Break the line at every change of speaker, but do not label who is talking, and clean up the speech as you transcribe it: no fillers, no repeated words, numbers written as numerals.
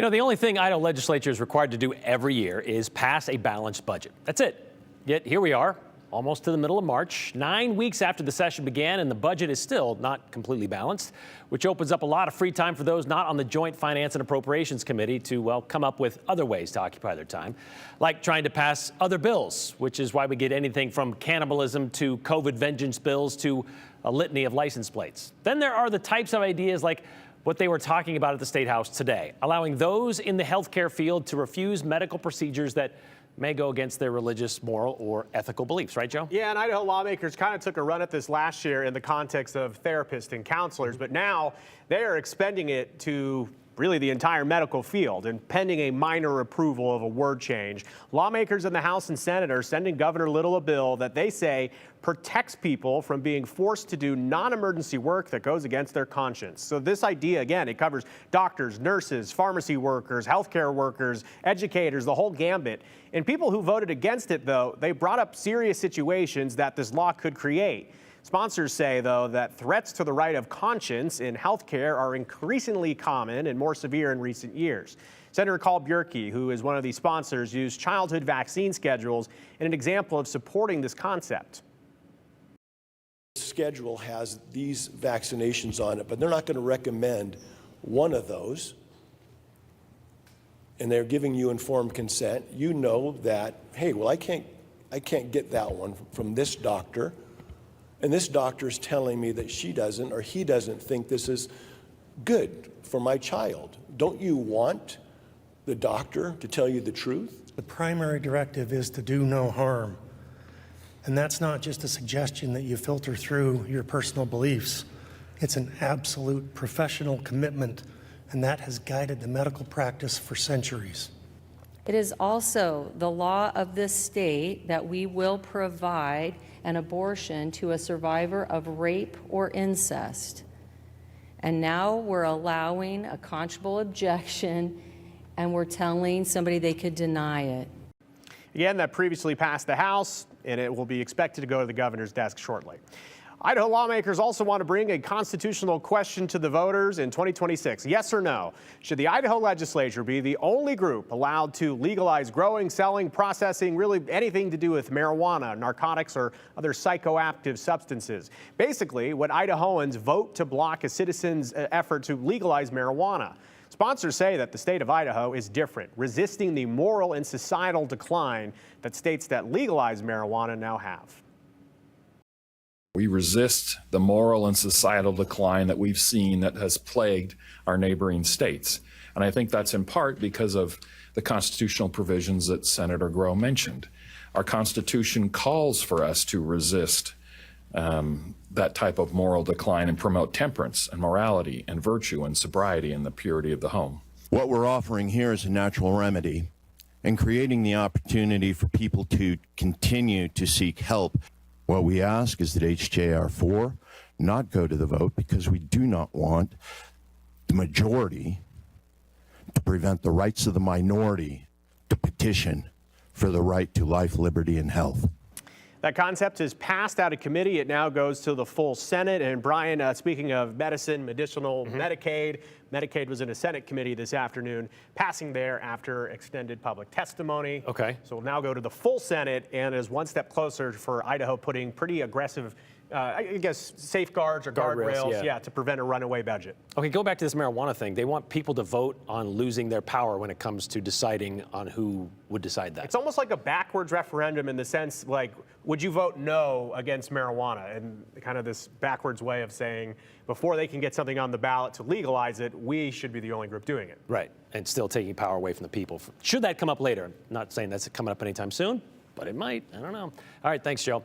You know, the only thing Idaho legislature is required to do every year is pass a balanced budget. That's it. Yet here we are, almost to the middle of March, 9 weeks after the session began, and the budget is still not completely balanced, which opens up a lot of free time for those not on the Joint Finance and Appropriations Committee to, well, come up with other ways to occupy their time, like trying to pass other bills, which is why we get anything from cannibalism to COVID vengeance bills to a litany of license plates. Then there are the types of ideas like what they were talking about at the State House today, allowing those in the healthcare field to refuse medical procedures that may go against their religious, moral, or ethical beliefs. Right, Joe?
Yeah, and Idaho lawmakers kind of took a run at this last year in the context of therapists and counselors, but now they are expanding it to really the entire medical field, and pending a minor approval of a word change. Lawmakers in the House and Senate are sending Governor Little a bill that they say protects people from being forced to do non-emergency work that goes against their conscience. So this idea, again, it covers doctors, nurses, pharmacy workers, healthcare workers, educators, the whole gambit. And people who voted against it, though, they brought up serious situations that this law could create. Sponsors say, though, that threats to the right of conscience in healthcare are increasingly common and more severe in recent years. Senator Carl Bjerke, who is one of these sponsors, used childhood vaccine schedules in an example of supporting this concept.
The schedule has these vaccinations on it, but they're not going to recommend one of those. And they're giving you informed consent. You know that, hey, well, I can't get that one from this doctor. And this doctor is telling me that she doesn't or he doesn't think this is good for my child. Don't you want the doctor to tell you the truth?
The primary directive is to do no harm. And that's not just a suggestion that you filter through your personal beliefs. It's an absolute professional commitment, and that has guided the medical practice for centuries.
It is also the law of this state that we will provide an abortion to a survivor of rape or incest. And now we're allowing a conscionable objection, and we're telling somebody they could deny it.
Again, that previously passed the House, and it will be expected to go to the governor's desk shortly. Idaho lawmakers also want to bring a constitutional question to the voters in 2026. Yes or no? Should the Idaho legislature be the only group allowed to legalize growing, selling, processing, really anything to do with marijuana, narcotics, or other psychoactive substances? Basically, would Idahoans vote to block a citizen's effort to legalize marijuana? Sponsors say that the state of Idaho is different, resisting the moral and societal decline that states that legalize marijuana now have.
We resist the moral and societal decline that we've seen that has plagued our neighboring states. And I think that's in part because of the constitutional provisions that Senator Groh mentioned. Our Constitution calls for us to resist that type of moral decline and promote temperance and morality and virtue and sobriety and the purity of the home.
What we're offering here is a natural remedy and creating the opportunity for people to continue to seek help. What we ask is that HJR 4 not go to the vote because we do not want the majority to prevent the rights of the minority to petition for the right to life, liberty, and health.
That concept is passed out of committee. It now goes to the full Senate. And Brian, speaking of medicine, medicinal, Medicaid was in a Senate committee this afternoon, passing there after extended public testimony.
Okay.
So we'll now go to the full Senate and is one step closer for Idaho putting pretty aggressive, I guess, safeguards or guardrails, to prevent a runaway budget.
Okay, go back to this marijuana thing. They want people to vote on losing their power when it comes to deciding on who would decide that.
It's almost like a backwards referendum in the sense, like, would you vote no against marijuana? And kind of this backwards way of saying, before they can get something on the ballot to legalize it, we should be the only group doing it.
Right, and still taking power away from the people. Should that come up later? I'm not saying that's coming up anytime soon, but it might. I don't know. All right, thanks, Joe.